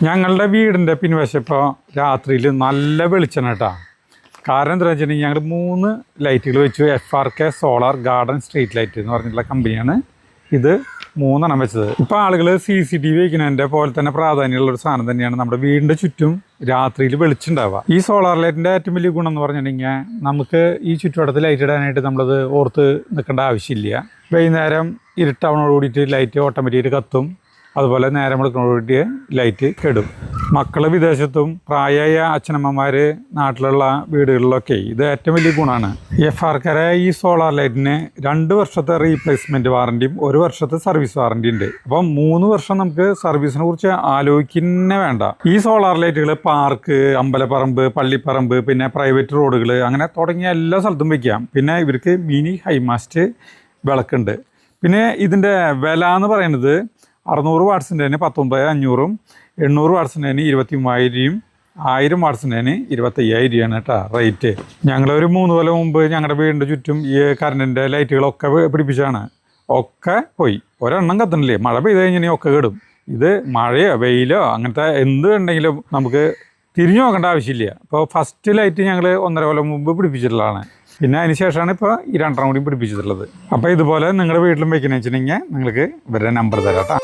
ഞങ്ങളുടെ വീടിൻ്റെ പിൻവശം ഇപ്പോൾ രാത്രിയിൽ നല്ല വെളിച്ചെണ്ണ കേട്ടോ. കാരണം എന്താ വെച്ചിട്ടുണ്ടെങ്കിൽ ഞങ്ങൾ 3 ലൈറ്റുകൾ വെച്ചു. FRK solar garden street light എന്ന് പറഞ്ഞിട്ടുള്ള കമ്പനിയാണ് ഇത് 3 വെച്ചത്. ഇപ്പോൾ ആളുകൾ CCTV വയ്ക്കുന്നതിൻ്റെ പോലെ തന്നെ പ്രാധാന്യമുള്ള ഒരു സാധനം തന്നെയാണ് നമ്മുടെ വീടിൻ്റെ ചുറ്റും രാത്രിയിൽ വെളിച്ചുണ്ടാവുക. ഈ സോളാർ ലൈറ്റിൻ്റെ ഏറ്റവും വലിയ ഗുണം എന്ന് പറഞ്ഞിട്ടുണ്ടെങ്കിൽ നമുക്ക് ഈ ചുറ്റുവട്ടത്ത് ലൈറ്റ് ഇടാനായിട്ട് നമ്മളത് ഓർത്ത് നിൽക്കേണ്ട ആവശ്യമില്ല. വൈകുന്നേരം ഇരുട്ടാവണോട് കൂടിയിട്ട് ലൈറ്റ് ഓട്ടോമാറ്റിക്കായിട്ട് കത്തും. അതുപോലെ നേരം വെളുക്കുന്നതോടുകൂടി ലൈറ്റ് കെടും. മക്കൾ വിദേശത്തും പ്രായമായ അച്ഛനമ്മമാർ നാട്ടിലുള്ള വീടുകളിലൊക്കെ ഇത് ഏറ്റവും വലിയ ഗുണമാണ്. FRK ഈ സോളാർ ലൈറ്റിന് 2 വർഷത്തെ റീപ്ലേസ്മെൻറ്റ് വാറൻറ്റിയും 1 വർഷത്തെ സർവീസ് വാറൻറ്റി ഉണ്ട്. അപ്പം 3 വർഷം നമുക്ക് സർവീസിനെ കുറിച്ച് ആലോചിക്കുന്നേ വേണ്ട. ഈ സോളാർ ലൈറ്റുകൾ പാർക്ക്, അമ്പലപ്പറമ്പ്, പള്ളിപ്പറമ്പ്, പിന്നെ പ്രൈവറ്റ് റോഡുകൾ അങ്ങനെ തുടങ്ങിയ എല്ലാ സ്ഥലത്തും വയ്ക്കാം. പിന്നെ ഇവർക്ക് മിനി ഹൈമാസ്റ്റ് വിളക്കുണ്ട്. പിന്നെ ഇതിൻ്റെ വില എന്ന് പറയുന്നത് 600 വാട്ട്സിൻ്റെ 19,500, 800 വാട്ട്സിൻ്റെ 23,000, 1000 വാട്ട്സിൻ്റെ 25,000 കേട്ടോ റേറ്റ്. ഞങ്ങളൊരു 3 കൊല്ലം മുമ്പ് ഞങ്ങളുടെ വീടിൻ്റെ ചുറ്റും ഈ കറണ്ടിൻ്റെ ലൈറ്റുകളൊക്കെ പിടിപ്പിച്ചാണ്. ഒക്കെ പോയി, ഒരെണ്ണം കത്തണില്ലേ. മഴ പെയ്ത് കഴിഞ്ഞാൽ ഒക്കെ കേടും. ഇത് മഴയോ വെയിലോ അങ്ങനത്തെ എന്ത് ഉണ്ടെങ്കിലും നമുക്ക് തിരിഞ്ഞു നോക്കേണ്ട ആവശ്യമില്ല. ഇപ്പോൾ ഫസ്റ്റ് ലൈറ്റ് ഞങ്ങൾ 1.5 കൊല്ലം മുമ്പ് പിടിപ്പിച്ചിട്ടുള്ളതാണ്. പിന്നെ അതിന് ശേഷമാണ് ഇപ്പോൾ ഈ 2 കൂടി പിടിപ്പിച്ചിട്ടുള്ളത്. അപ്പോൾ ഇതുപോലെ നിങ്ങളുടെ വീട്ടിലും വയ്ക്കണമെന്ന് വെച്ചിട്ടുണ്ടെങ്കിൽ നിങ്ങൾക്ക് ഇവരുടെ നമ്പർ തരാം കേട്ടോ.